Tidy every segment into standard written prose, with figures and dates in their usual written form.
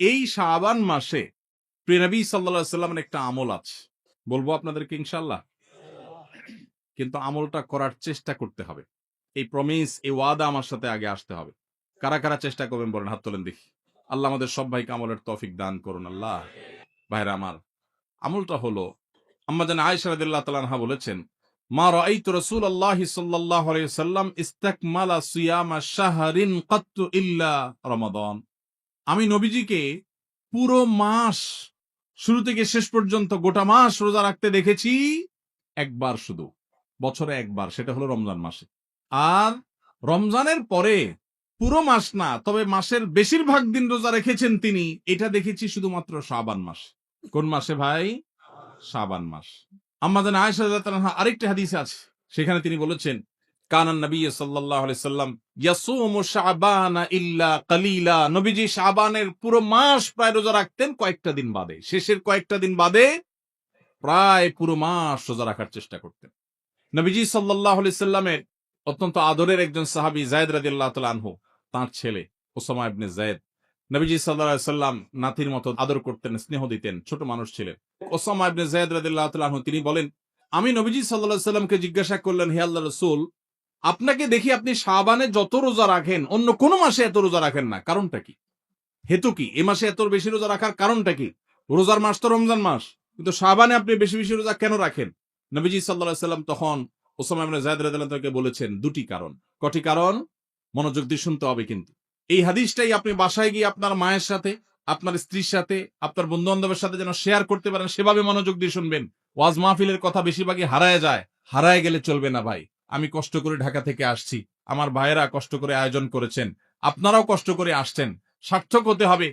এই শাবান মাসে প্রিয় নবী সাল্লাল্লাহু আলাইহি সাল্লামের একটা আমল আছে, বলবো আপনাদেরকে ইনশাআল্লাহ। কিন্তু আমলটা করার চেষ্টা করতে হবে। এই প্রমিস, এই ওয়াদা আমার সাথে আগে আসতে হবে। কারা কারা চেষ্টা করবেন বলেন, হাত তোলেন দেখি। আল্লাহ আমাদের সব ভাইকে আমলের তৌফিক দান করুন। আল্লাহ। ভাইরা আমার, আমলটা হলো, আম্মা জান আয়েশা রাদিয়াল্লাহু তাআলা আনহা বলেছেন, মা রাআইতু রাসূলুল্লাহি সাল্লাল্লাহু আলাইহি ওয়াসাল্লাম ইসতাকমালা সিয়ামা শাহরিন কাত্তু ইল্লা রমাদান। আমি নবীজিকে পুরো মাস, শুরু থেকে শেষ পর্যন্ত গোটা মাস রোজা রাখতে দেখেছি একবার, শুধু বছরে একবার, সেটা হলো রমজান মাসে। আর রমজানের পরে পুরো মাস না, তবে মাসের বেশিরভাগ দিন রোজা রেখেছেন তিনি, এটা দেখেছি শুধুমাত্র শাবান মাস। কোন মাসে ভাই? শাবান মাস। আম্মা জান আয়েশা রাদিয়াল্লাহু আনহা আরেকটা হাদিসে আছে, সেখানে তিনি বলেছেন, কানান নবী সাল্লাল্লাহু আলাইহি সাল্লাম ইয়াসুমু শাবানা ইল্লা কালিলা। নবীজি শাবানের পুরো মাস প্রায় রোজা রাখতেন, কয়েকটা দিন বাদে, শেষের কয়েকটা দিন বাদে প্রায় পুরো মাস রোজা রাখার চেষ্টা করতেন। নবীজি সাল্লাল্লাহু আলাইহি সাল্লামের অত্যন্ত আদরের একজন সাহাবী যায়েদ রাদিয়াল্লাহু তাআলা আনহু, তার ছেলে উসামা ইবনে যায়েদ, নবীজি সাল্লাল্লাহু আলাইহি সাল্লাম নাতির মতো আদর করতেন, স্নেহ দিতেন, ছোট মানুষ ছিলেন। উসামা ইবনে যায়েদ রাদিয়াল্লাহু তাআলা আনহু তিনি বলেন, আমি নবীজি সাল্লাল্লাহু আলাইহি সাল্লামকে জিজ্ঞাসা করলেন, হে আল্লাহর রাসূল, আপনাকে দেখি আপনি শাবানে যত রোজা রাখেন অন্য কোন মাসে এত রোজা রাখেন না, কারণটা কি? হেতু কি? এ মাসে এত বেশি রোজা রাখার কারণটা কি? রোজার মাস তো রমজান মাস, কিন্তু শাবানে আপনি বেশি বেশি রোজা কেন রাখেন? নবীজি সাল্লাল্লাহু আলাইহি সাল্লাম তখন উসামা ইবনে যায়েদ রাদিয়াল্লাহু তাআলাকে বলেছেন দুটি কারণ। কটি কারণ? মনোযোগ দিয়ে শুনতে হবে কিন্তু। এই হাদিসটাই আপনি বাসায় গিয়ে আপনার মায়ের সাথে, আপনার স্ত্রীর সাথে, আপনার বন্ধু বান্ধবের সাথে যেন শেয়ার করতে পারেন, সেভাবে মনোযোগ দিয়ে শুনবেন। ওয়াজ মাহফিলের কথা বেশিরভাগই হারায় যায়, হারায় গেলে চলবে না ভাই। আমি কষ্ট করে ঢাকা থেকে আসছি, আমার ভাইয়েরা কষ্ট করে আয়োজন করেছেন, আপনারাও কষ্ট করে আসছেন, সার্থক হতে হবে,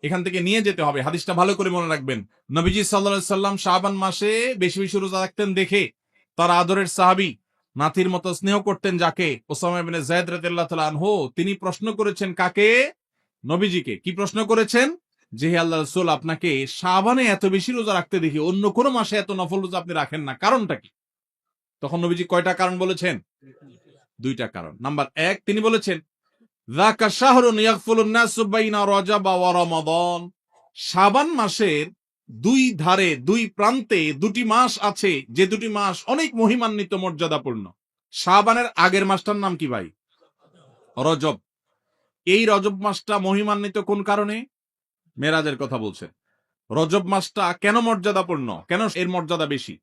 এখান থেকে নিয়ে যেতে হবে। হাদিসটা ভালো করে মনে রাখবেন। নবীজি সাল্লাল্লাহু আলাইহি সাল্লাম শাবান মাসে বেশি বেশি রোজা রাখতেন দেখে তার আদরের সাহাবী, নাতির মতো স্নেহ করতেন যাকে, উসামা ইবনে যায়েদ রাদিয়াল্লাহু তাআলা আনহু, তিনি প্রশ্ন করেছেন কাকে? নবীজিকে। কি প্রশ্ন করেছেন? যে হে আল্লাহর রাসূল, আপনাকে শাবানে এত বেশি রোজা রাখতে দেখি, অন্য কোন মাসে এত নফল রোজা আপনি রাখেন না, কারণটা কি? তখন নবীজি কয়টা কারণ বলেছেন? দুইটা কারণ। নাম্বার 1, তিনি বলেছেন, যাকা শাহরুন ইয়াগফুলুন নাসু বাইনা রজব ওয়া রমাদান। শাবান মাসের দুই ধারে, দুই প্রান্তে দুটি মাস আছে, যে দুটি মাস অনেক মহিমান্বিত, মর্যাদাপূর্ণ। শাবানের আগের মাসটার নাম কি ভাই? রজব। এই রজব মাসটা মহিমান্বিত কোন কারণে? মেরাজের কথা বলছেন। রজব মাসটা কেন মর্যাদাপূর্ণ, কেন এর মর্যাদা বেশি?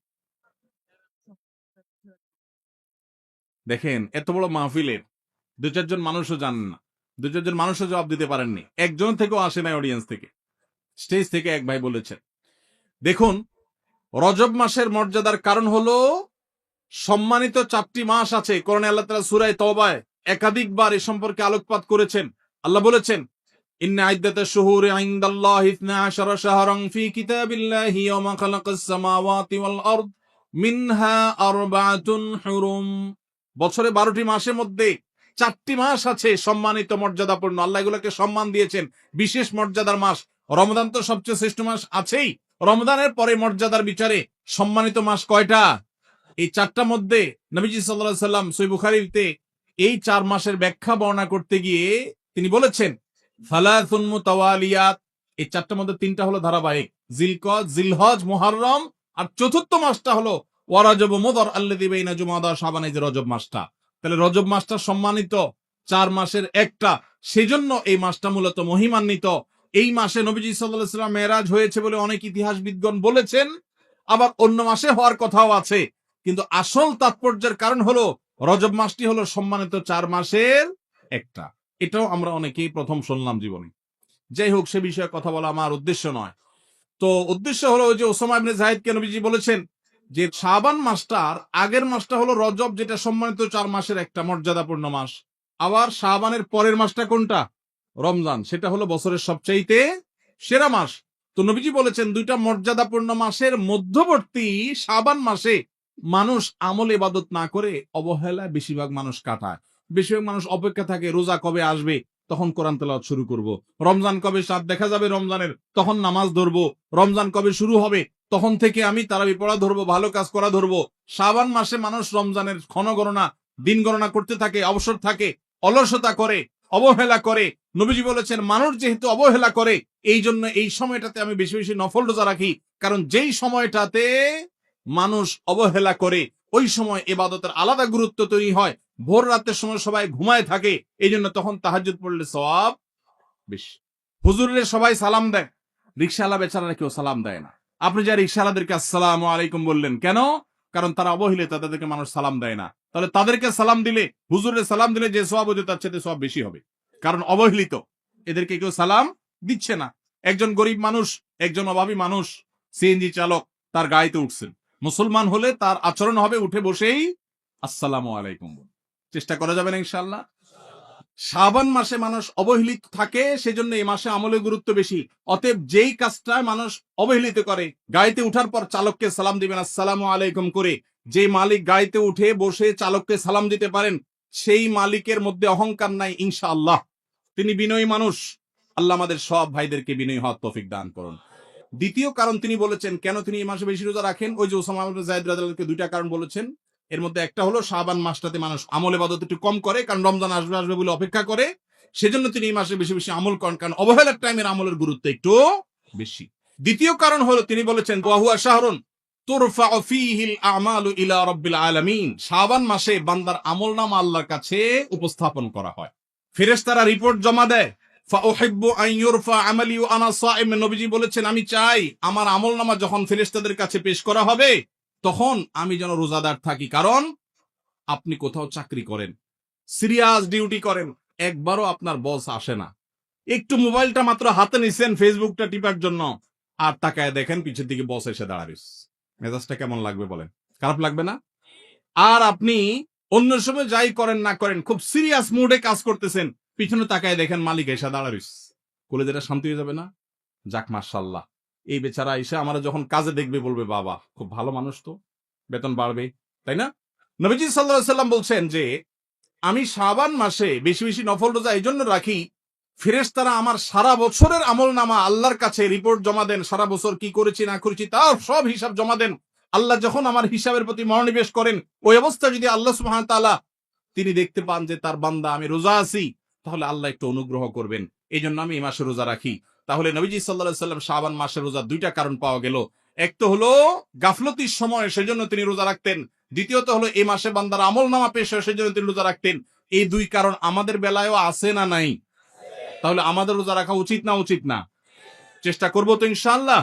দেখেন, এত বড় মাহফিলের দু চারজন মানুষও জানেন না, দু চারজন মানুষও জবাব দিতে পারেননি, একজন থেকেও আসে নাই অডিয়েন্স থেকে। স্টেজ থেকে এক ভাই বলেছেন, দেখুন, রজব মাসের মর্যাদার কারণ হলো সম্মানিত 4টি মাস আছে। কোরআনে আল্লাহ তাআলা সূরা তাওবায় একাধিকবার এ সম্পর্কে আলোকপাত করেছেন। আল্লাহ বলেছেন, ইন্না ইদ্দাতাশ শুহুরি ইনদাল্লাহি 12 শাহরান ফি কিতাবিল্লাহি ওয়া খালাকাস সামাওয়াতি ওয়াল আরদ মিনহা আরবাআতুন হুরুম। বছরে 12টি মাসের মধ্যে 4টি মাস আছে সম্মানিত, মর্যাদাপূর্ণ। আল্লাহ এগুলোকে সম্মান দিয়েছেন, বিশেষ মর্যাদার মাস। রমজান তো সবচেয়ে শ্রেষ্ঠ মাস আছেই, রমজানের পরে মর্যাদার বিচারে সম্মানিত মাস কয়টা? এই 4টার মধ্যে নবীজি সাল্লাল্লাহু আলাইহি সাল্লাম সহিহ বুখারীতে এই 4 মাসের ব্যাখ্যা বর্ণনা করতে গিয়ে তিনি বলেছেন, সালাসুন মুতাওয়ালিয়াত। এই 4টার মধ্যে 3টা হলো ধারাবাহিক, জিলকদ, জিলহজ, মুহররম, আর চতুর্থ মাসটা হলো ওয়া রজব মুদর আল্লাযী বাইনা জুমাদা শাবান, এই যে রজব মাসটা। তাহলে রজব মাসটা সম্মানিত 4 মাসের একটা, সেজন্য এই মাসটা মূলত মহিমান্বিত। এই মাসে নবীজি সাল্লাল্লাহু আলাইহি সাল্লাম মেরাজ হয়েছে বলে অনেক ইতিহাসবিদগণ বলেছেন, আবার অন্য মাসে হওয়ার কথাও আছে। কিন্তু আসল তাৎপর্যের কারণ হলো রজব মাসটি হলো সম্মানিত 4 মাসের একটা। এটাও আমরা অনেকেই প্রথম শুনলাম জীবনে। যাই হোক, সে বিষয়ে কথা বলা আমার উদ্দেশ্য নয়। তো উদ্দেশ্য হলো ওই যে উসামা ইবনে যায়েদকে নবীজি বলেছেন যে শাবান মাসটার আগের মাসটা হলো রজব, যেটা সম্মানিত 4 মাসের একটা, মর্যাদাপূর্ণ মাস। আবার শাবানের পরের মাসটা কোনটা? রমজান, সেটা হলো বছরের সবচাইতে সেরা মাস। তো নবীজি বলেছেন, দুইটা মর্যাদাপূর্ণ মাসের মধ্যবর্তী শাবান মাসে মানুষ আমল ইবাদত না করে অবহেলায় বেশিরভাগ মানুষ কাটায়। বেশিরভাগ মানুষ অপেক্ষা থাকে রোজা কবে আসবে, তখন কোরআন তেলাওয়াত শুরু করব। রমজান কবে চাঁদ দেখা যাবে রমজানের, তখন নামাজ ধরবো। রমজান কবে শুরু হবে, তখন থেকে আমি তারাবি পড়া ধরবো, ভালো কাজ করা ধরবো। শাবান মাসে মানুষ রমজানের ক্ষণ গণনা, দিন গণনা করতে থাকে, অবসর থাকে, অলসতা করে, অবহেলা করে। নবীজি বলেছেন মানুষ যেহেতু অবহেলা করে এই জন্য এই সময়টাতে আমি বেশি বেশি নফল রোজা রাখি, কারণ যেই সময়টাতে মানুষ অবহেলা করে ওই সময় ইবাদতের আলাদা গুরুত্ব তৈরি হয়। ভোর রাতের সময় সবাই ঘুমায় থাকে, এই জন্য তখন তাহাজ্জুদ পড়লে সওয়াব বেশি। হুজুরের সবাই সালাম দেয়, রিকশাওয়ালা বেচারারা কেউ সালাম দেয় না। আপনি যা রিকশাওয়ালাদেরকে আসসালামু আলাইকুম বললেন কেন? কারণ তারা অবহেলিত, তাদেরকে মানুষ সালাম দেয় না। তাহলে তাদেরকে সালাম দিলে, হুজুরের সালাম দিলে যে সওয়াব হতো তার চেয়ে সওয়াব বেশি হবে, কারণ অবহেলিত, এদেরকে কেউ সালাম দিচ্ছে না। একজন গরিব মানুষ, একজন অভাবী মানুষ, সিএনজি চালক, তার গাড়িতে উঠছেন, মুসলমান হলে তার আচরণ হবে উঠে বসেই আসসালামু আলাইকুম। চেষ্টা করা যাবে না ইনশাআল্লাহ। শাবান মাসে মানুষ অবহেলিত থাকে, সেজন্য এই মাসে আমলের গুরুত্ব বেশি। অতএব যেই কাজটা মানুষ অবহেলিত করে, গাড়িতে উঠার পর চালককে সালাম দিবেন আসসালামু আলাইকুম করে। যে মালিক গাড়িতে উঠে বসে চালককে সালাম দিতে পারেন, সেই মালিকের মধ্যে অহংকার নাই ইনশাআল্লাহ, তিনি বিনয়ী মানুষ। আল্লাহ আমাদের সব ভাইদেরকে বিনয়ী হওয়ার তৌফিক দান করুন। দ্বিতীয় কারণ তিনি বলেছেন কেন তিনি এই মাসে বেশি রোজা রাখেন, ওই যে ওসামা ইবনে যায়েদ রাদিয়াল্লাহু আনহু দুইটা কারণ বলেছেন। এর মধ্যে একটা হলো শাবান মাসটাতে মানুষ আমল ইবাদত একটু কম করে, কারণ রমজান আসবে আসবে বলে অপেক্ষা করে, সেজন্য তিনি এই মাসে বেশি বেশি আমল করেন, কারণ অবহেলার টাইমের আমলের গুরুত্ব একটু বেশি। দ্বিতীয় কারণ হলো তিনি বলেছেন ওয়া হুয়া শাহরুন তুরফাউ ফীহিল আমালু ইলা রাব্বিল আলামিন, শাবান মাসে বান্দার আমলনামা আল্লাহর কাছে উপস্থাপন করা হয়, ফেরেশতারা রিপোর্ট জমা দেয়। ফাউহিব্বু আন ইউরফা আমালি ওয়া আনা সাইম, নবীজি বলেছেন আমি চাই আমার আমলনামা যখন ফেরেশতাদের কাছে পেশ করা হবে তখন আমি যেন রোজাদার থাকি। কারণ আপনি কোথাও চাকরি করেন, সিরিয়াস ডিউটি করেন, একবারও আপনার বস আসে না, একটু মোবাইলটা মাত্র হাতে নিছেন ফেসবুকটা টিপার জন্য, আর তাকায় দেখেন পিছের দিকে বস এসে দাঁড়াবে, মেজাজটা কেমন লাগবে বলেন? খারাপ লাগবে না? আর আপনি অন্য সময় যাই করেন না করেন খুব সিরিয়াস মুডে কাজ করতেছেন, পিছনে তাকায় দেখেন মালিক এসে দাঁড়াবে, কলেজেটা শান্তি হয়ে যাবে না? যাক মাশাআল্লাহ, এই বেচারা এসে আমরা যখন কাজে দেখবে বলবে বাবা খুব ভালো মানুষ, তো বেতন বাড়বে, তাই না? নবীজি সাল্লাল্লাহু আলাইহি সাল্লাম বলছেন যে আমি শাবান মাসে বেশি বেশি নফল রোজা এই জন্য রাখি, ফেরেশতারা আমার সারা বছরের আমলনামা আল্লাহর কাছে রিপোর্ট জমা দেন, সারা বছর কি করেছি না করেছি তার সব হিসাব জমা দেন। আল্লাহ যখন আমার হিসাবের প্রতি মনোনিবেশ করেন, ওই অবস্থা যদি আল্লাহ সুবহানাহু ওয়া তাআলা তিনি দেখতে পান যে তার বান্দা আমি রোজা আছি, তাহলে আল্লাহ একটু অনুগ্রহ করবেন। এই জন্য আমি এই মাসে রোজা রাখি। তাহলে নবীজি সাল্লাল্লাহু আলাইহি সাল্লাম শাবান মাসে রোজা দুইটা কারণ পাওয়া গেল। এক তো হলো গাফলতির সময় সেজন্য তিনি রোজা রাখতেন, দ্বিতীয়ত হলো এই মাসে বান্দার আমলনামা পেশ হয় সেজন্য তিনি রোজা রাখতেন। এই দুই কারণ আমাদের বেলায়ও আছে না নাই? তাহলে আমাদের রোজা রাখা উচিত না উচিত না? চেষ্টা করব তো ইনশাআল্লাহ।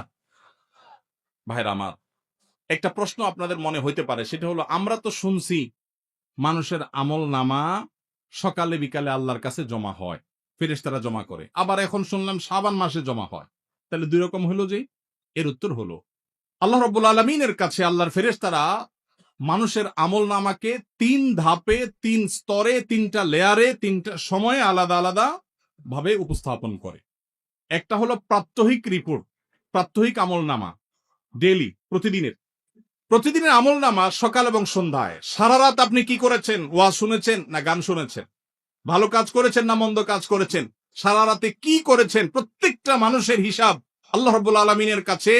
ভাইরা আমার, একটা প্রশ্ন আপনাদের মনে হইতে পারে, সেটা হলো আমরা তো শুনছি মানুষের আমলনামা সকালে বিকালে আল্লাহর কাছে জমা হয়, ফেরেশতারা জমা করে, আবার এখন শুনলাম শাবান মাসে জমা হয়, তাহলে দুই রকম হলো যে? এর উত্তর হলো আল্লাহ রাব্বুল আলামিনের কাছে আল্লাহর ফেরেশতারা মানুষের আমলনামাকে তিন ধাপে, তিন স্তরে, তিনটা লেয়ারে, তিনটা সময়ে আলাদা আলাদা ভাবে উপস্থাপন করে। একটা হলো প্রাত্যহিক রিপোর্ট, প্রাত্যহিক আমলনামা, ডেইলি, প্রতিদিনের আমলনামা সকাল এবং সন্ধ্যায়, সারা রাত আপনি কি করেছেন, ওয়াজ শুনেছেন না গান শুনেছেন, ভালো কাজ করেছেন না মন্দ কাজ করেছেন, সারা রাতে কি করেছেন, প্রত্যেকটা মানুষের হিসাব আল্লাহ রাব্বুল আলামিনের কাছে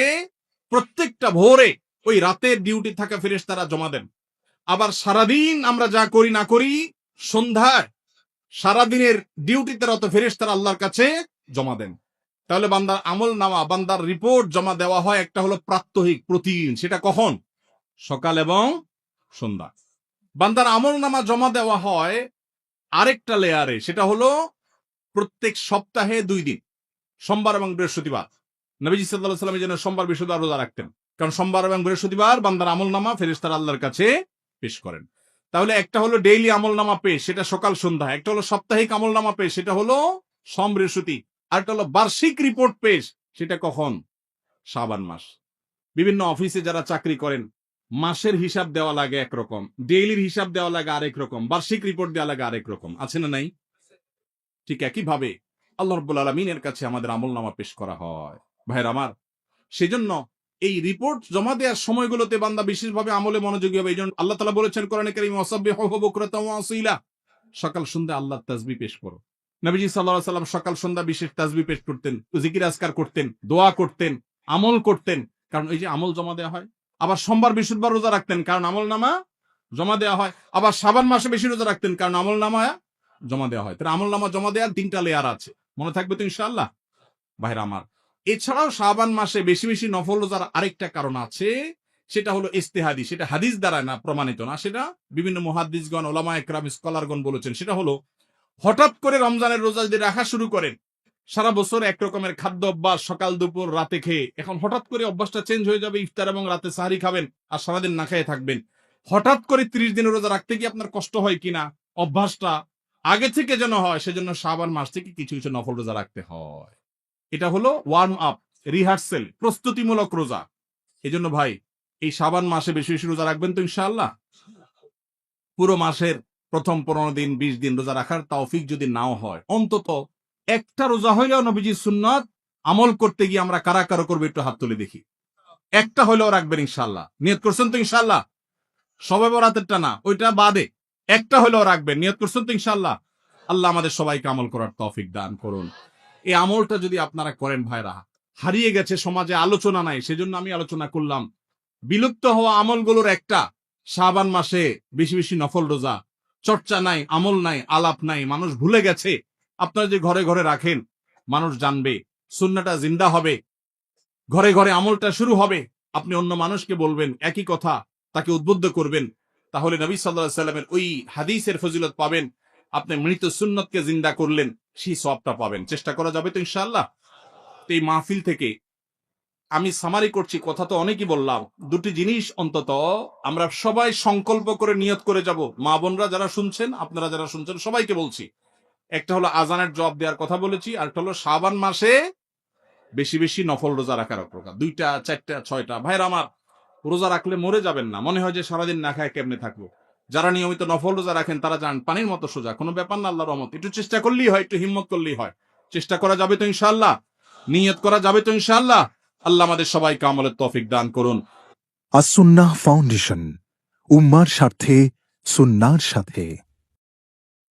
প্রত্যেকটা ভোরে ওই রাতের ডিউটি থাকা ফেরেশতারা জমা দেন। আবার সারাদিন আমরা যা করি না করি, সন্ধ্যায় সারাদিনের ডিউটিতে রত ফেরেশতারা আল্লাহর কাছে জমা দেন। তাহলে বান্দার আমলনামা, বান্দার রিপোর্ট জমা দেওয়া হয়, একটা হলো প্রাত্যহিক, প্রতিদিন, সেটা কখন? সকাল এবং সন্ধ্যা। বান্দার আমলনামা জমা দেওয়া হয় আরেকটা লেয়ারে, সেটা হলো প্রত্যেক সপ্তাহে 2 দিন, সোমবার এবং বৃহস্পতিবার। নবীজি সাল্লাল্লাহু আলাইহি ওয়াসাল্লাম যেন সোমবার বৃহস্পতিবার রোজা রাখতেন, কারণ সোমবার এবং বৃহস্পতিবার বান্দার আমলনামা ফেরেশতারা আল্লাহর কাছে পেশ করেন। তাহলে একটা হলো ডেইলি আমলনামা পেশ, সেটা সকাল সন্ধ্যা, একটা হলো সাপ্তাহিক আমলনামা পেশ, সেটা হলো সোম বৃহস্পতি, আর একটা হলো বার্ষিক রিপোর্ট পেশ, সেটা কখন? শাবান মাস। বিভিন্ন অফিসে যারা চাকরি করেন মাসের হিসাব দেওয়া লাগে একরকম, ডেইলির হিসাব দেওয়া লাগে আরেক রকম, বার্ষিক রিপোর্ট দেওয়া লাগে আরেক রকম, আছে না নাই? ঠিক একইভাবে আল্লাহ রাব্বুল আলামিনের কাছে আমাদের আমলনামা পেশ করা হয়। ভাইরা আমার, সেজন্য এই রিপোর্ট জমা দেওয়ার সময়গুলোতে বান্দা বিশেষভাবে আমলে মনোযোগী হবে। এই জন্য আল্লাহ তাআলা বলেছেন কোরআনে কারীমে ওয়াসাব্বিহুহু বুকরাতাও ওয়া আসীলা, সকাল সন্ধ্যা আল্লাহর তাসবিহ পেশ করো। নবীজি সাল্লাল্লাহু আলাইহি সাল্লাম সকাল সন্ধ্যা বিশেষ তাসবিহ পেশ করতেন, জিকির আজকার করতেন, দোয়া করতেন, আমল করতেন, কারণ এই যে আমল জমা দেওয়া হয়। আবার সোমবার বৃহস্পতিবার রোজা রাখতেন, কারণ আমলনামা জমা দেওয়া হয়। আবার শাবান মাসে বেশি রোজা রাখতেন, কারণ আমলনামা জমা দেওয়া হয়। তাহলে আমলনামা জমা দেওয়ার 3টা লেয়ার আছে। মনে থাকবে তো ইনশাআল্লাহ ভাইরা আমার। এছাড়াও শাবান মাসে বেশি বেশি নফল রোজার আরেকটা কারণ আছে, সেটা হলো ইস্তেহাদি, সেটা হাদিস দ্বারা না প্রমাণিত না, সেটা বিভিন্ন মুহাদ্দিসগণ, ওলামা একরাম, স্কলারগণ বলেছেন। সেটা হলো হঠাৎ করে রমজানের রোজা যদি রাখা শুরু করেন, সারা বছর একরকমের খাদ্য অভ্যাস, সকাল দুপুর রাতে খেয়ে, এখন হঠাৎ করে অভ্যাসটা চেঞ্জ হয়ে যাবে, ইফতার এবং রাতে সাহারি খাবেন আর সারাদিন না খেয়ে থাকবেন। হঠাৎ করে 30 দিনের রোজা রাখতে কি আপনার কষ্ট হয় কিনা, অভ্যাসটা আগে থেকে যেন হয়, সেজন্য শাবান মাস থেকে কিছু কিছু নফল রোজা রাখতে হয়। এটা হলো ওয়ার্ম আপ, রিহার্সেল, প্রস্তুতিমূলক রোজা। এই জন্য ভাই এই শাবান মাসে বেশি বেশি রোজা রাখবেন তো ইনশাআল্লাহ। পুরো মাসের প্রথম 15 দিন 20 দিন রোজা রাখার তৌফিক যদি নাও হয়, অন্তত একটা রোজা হইলেও নবীজির সুন্নাত আমল করতে গিয়ে আমরা কারা কারো করবো একটু হাত তুলে দেখি। একটা হইলেও রাখবেন ইনশাআল্লাহ, নিয়ত করছেন তো ইনশাআল্লাহ। সবে বরাতেরটা না, ওইটা বাদে একটা হইলেও রাখবেন, নিয়ত করছেন তো ইনশাআল্লাহ। আল্লাহ আমাদের সবাইকে আমল করার তৌফিক দান করুন। এই আমলটা যদি আপনারা করেন ভাইরা, হারিয়ে গেছে সমাজে, আলোচনা নাই, সেজন্য আমি আলোচনা করলাম। বিলুপ্ত হওয়া আমলগুলোর একটা শাবান মাসে বেশি বেশি নফল রোজা। চর্চা নাই, আমল নাই, আলাপ নাই, মানুষ ভুলে গেছে। আপনারা যে ঘরে ঘরে রাখেন, মানুষ জানবে, সুন্নাহটা জিন্দা হবে, ঘরে ঘরে আমলটা শুরু হবে। আপনি অন্য মানুষকে বলবেন একই কথা, তাকে উদ্বুদ্ধ করবেন, তাহলে নবী সাল্লাল্লাহু আলাইহি সাল্লামের ওই হাদিসের ফজিলত পাবেন। আপনি মৃত সুন্নতকে জিন্দা করলেন, সেই সওয়াবটা পাবেন। চেষ্টা করা যাবে তো ইনশাআল্লাহ। তো এই মাহফিল থেকে আমি সামারি করছি, কথা তো অনেকই বললাম। দুটি জিনিস অন্তত আমরা সবাই সংকল্প করে নিয়ত করে যাব। মা বোনরা যারা শুনছেন, আপনারা যারা শুনছেন, সবাইকে বলছি, একটা হলো আজানের জবাব দেওয়ার কথা বলেছি, আর একটা হলো শাবান মাসে বেশি বেশি নফল রোজা রাখার প্রকার। 2টা 4টা 6টা ভাইরা আমার, রোজা রাখলে মরে যাবেন না, মনে হয় যে সারাদিন না খায় কেমনে থাকবো। যারা নিয়মিত নফল রোজা রাখেন তারা জান পানির মতো সোজা, কোনো ব্যাপার না, আল্লাহর রহমত। একটু চেষ্টা করলেই হয়, একটু হিম্মত করলেই হয়। চেষ্টা করা যাবে তো ইনশাআল্লাহ, নিয়ত করা যাবে তো ইনশাআল্লাহ। আল্লাহ আমাদের সবাইকে আমলের তৌফিক দান করুন। আসুন্নাহ ফাউন্ডেশন, উম্মার স্বার্থে সুন্নাহর সাথে।